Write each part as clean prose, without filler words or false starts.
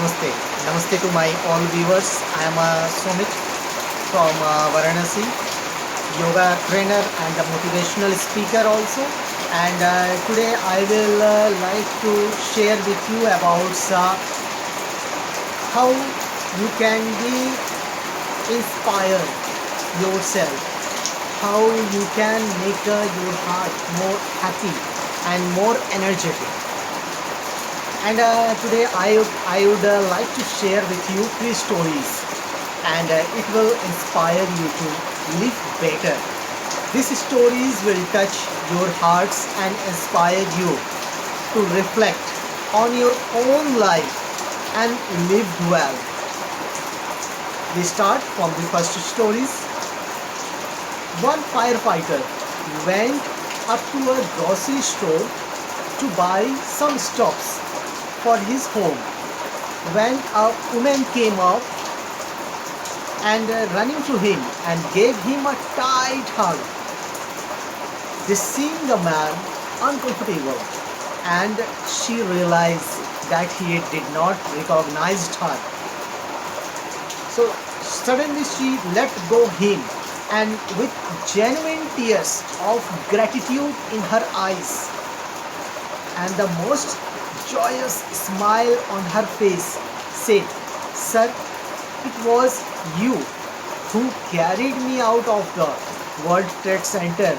Namaste. Namaste to my all viewers. I am Sumit from Varanasi, yoga trainer and a motivational speaker also. And today I will like to share with you about how you can be inspired yourself, how you can make your heart more happy and more energetic. And today I would like to share with you three stories, and it will inspire you to live better. These stories will touch your hearts and inspire you to reflect on your own life and live well. We start from the first stories. One firefighter went up to a grocery store to buy some stuffs for his home when a woman came up and running to him and gave him a tight hug. This seemed the man uncomfortable, and she realized that he did not recognize her. So suddenly she let go him, and with genuine tears of gratitude in her eyes and the most joyous smile on her face, said, "Sir, it was you who carried me out of the World Trade Center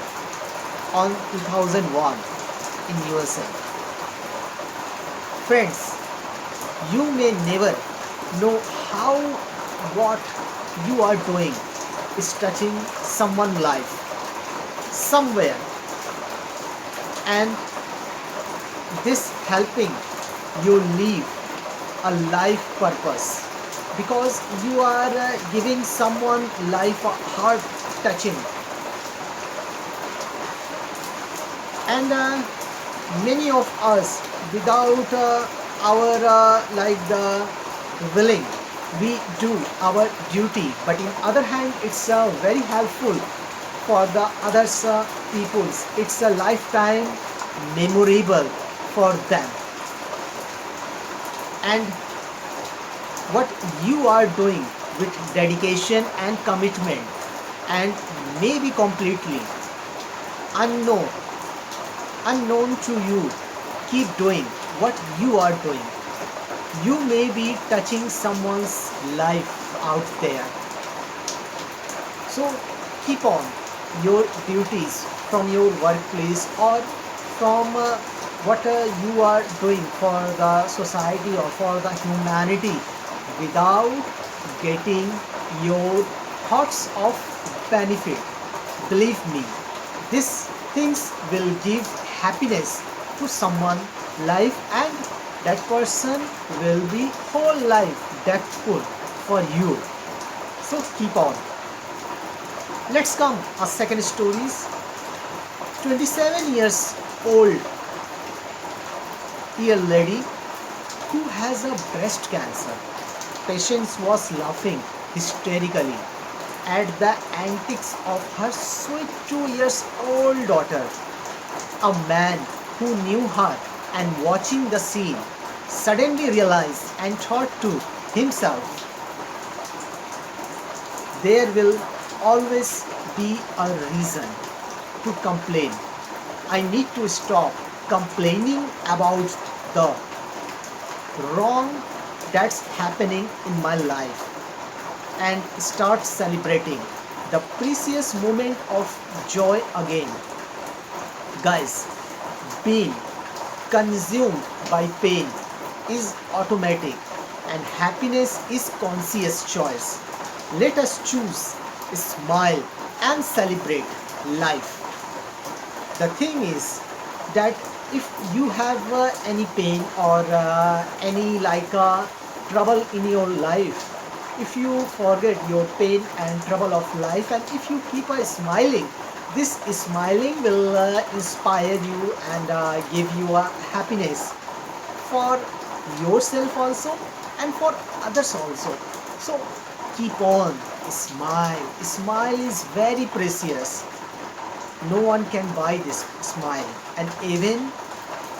on 2001 in USA." Friends, you may never know how what you are doing is touching someone's life somewhere, and this helping you live a life purpose, because you are giving someone life a heart touching. And many of us, without our like the willing, we do our duty, but in other hand it's very helpful for the others peoples. It's a lifetime memorable for them. And what you are doing with dedication and commitment, and maybe completely unknown unknown to you, keep doing what you are doing. You may be touching someone's life out there. So keep on your duties from your workplace, or from what you are doing for the society or for the humanity, without getting your thoughts of benefit. Believe me, these things will give happiness to someone life, and that person will be whole life depthful for you. So keep on. Let's come a second stories. 27 years old year lady who has a breast cancer. Patient was laughing hysterically at the antics of her sweet 2 years old daughter. A man who knew her and watching the scene suddenly realized and thought to himself, there will always be a reason to complain. I need to stop complaining about the wrong that's happening in my life and start celebrating the precious moment of joy again. Guys, being consumed by pain is automatic, and happiness is conscious choice. Let us choose, smile and celebrate life. The thing is that if you have any pain or any like trouble in your life, if you forget your pain and trouble of life, and if you keep smiling, this smiling will inspire you and give you a happiness for yourself also and for others also. So keep on, smile. Smile is very precious. No one can buy this smile, and even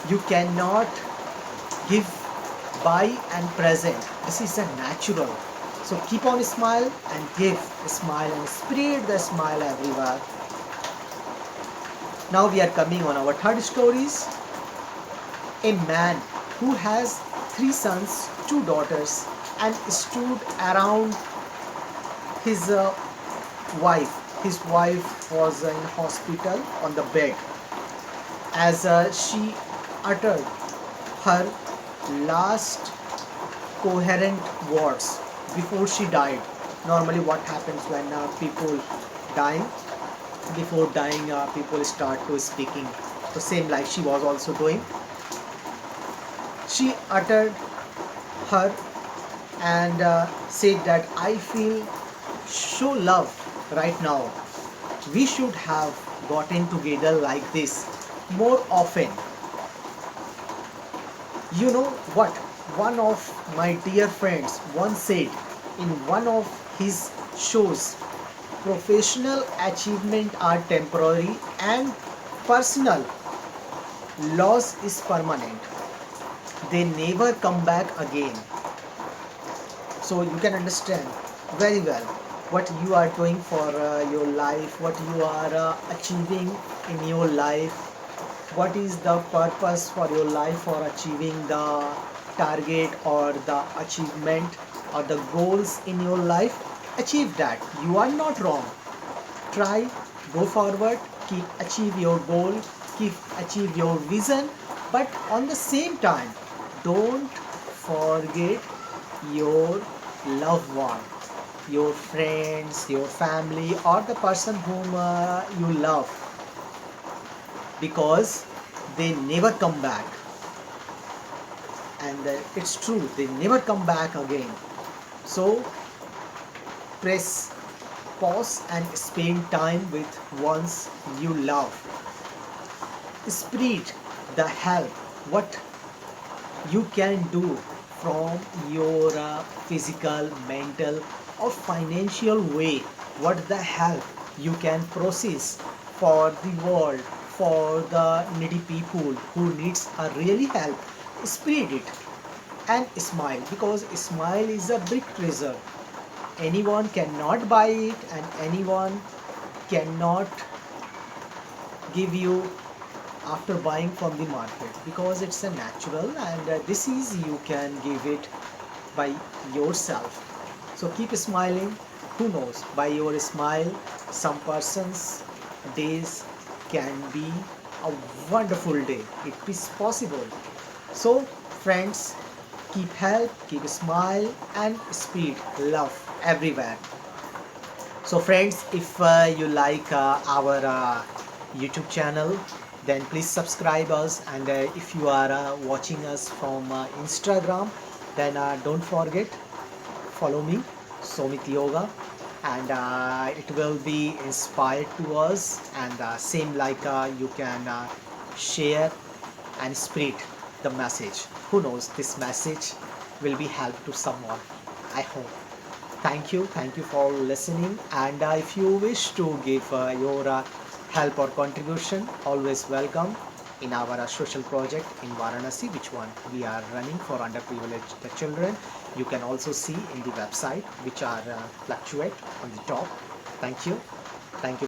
you cannot give buy and present. This is a natural. So keep on smile and give a smile and spread the smile everywhere. Now we are coming on our third stories. A man who has 3 sons, 2 daughters, and stood around his wife. His wife was in hospital on the bed as she uttered her last coherent words before she died. Normally, what happens when people dying? Before dying, people start to speaking. The same like she was also doing. She uttered her and said that I feel so loved right now. We should have gotten together like this more often. You know what? One of my dear friends once said in one of his shows, professional achievement are temporary and personal loss is permanent. They never come back again. So you can understand very well what you are doing for your life, what you are achieving in your life, what is the purpose for your life for achieving the target or the achievement or the goals in your life. Achieve that. You are not wrong. Try, go forward, keep achieve your goal, keep achieve your vision, but on the same time don't forget your loved one, your friends, your family, or the person whom you love, because they never come back. And it's true, they never come back again. So press pause and spend time with ones you love. Spread the help what you can do from your physical, mental, or financial way. What the help you can process for the world, for the needy people who needs a really help. Spread it and smile, because smile is a big treasure. Anyone cannot buy it and anyone cannot give you after buying from the market, because it's a natural, and this is you can give it by yourself. So keep smiling. Who knows, by your smile some persons days can be a wonderful day. It is possible. So friends, keep help, keep smile, and spread love everywhere. So friends, if you like our YouTube channel, then please subscribe us, and if you are watching us from Instagram, then don't forget follow me, Somit Yoga, and it will be inspired to us, and same like you can share and spread the message. Who knows, this message will be help to someone, I hope. Thank you for listening, and if you wish to give your help or contribution, always welcome in our social project in Varanasi, which one we are running for underprivileged children. You can also see in the website, which are fluctuate on the top. Thank you.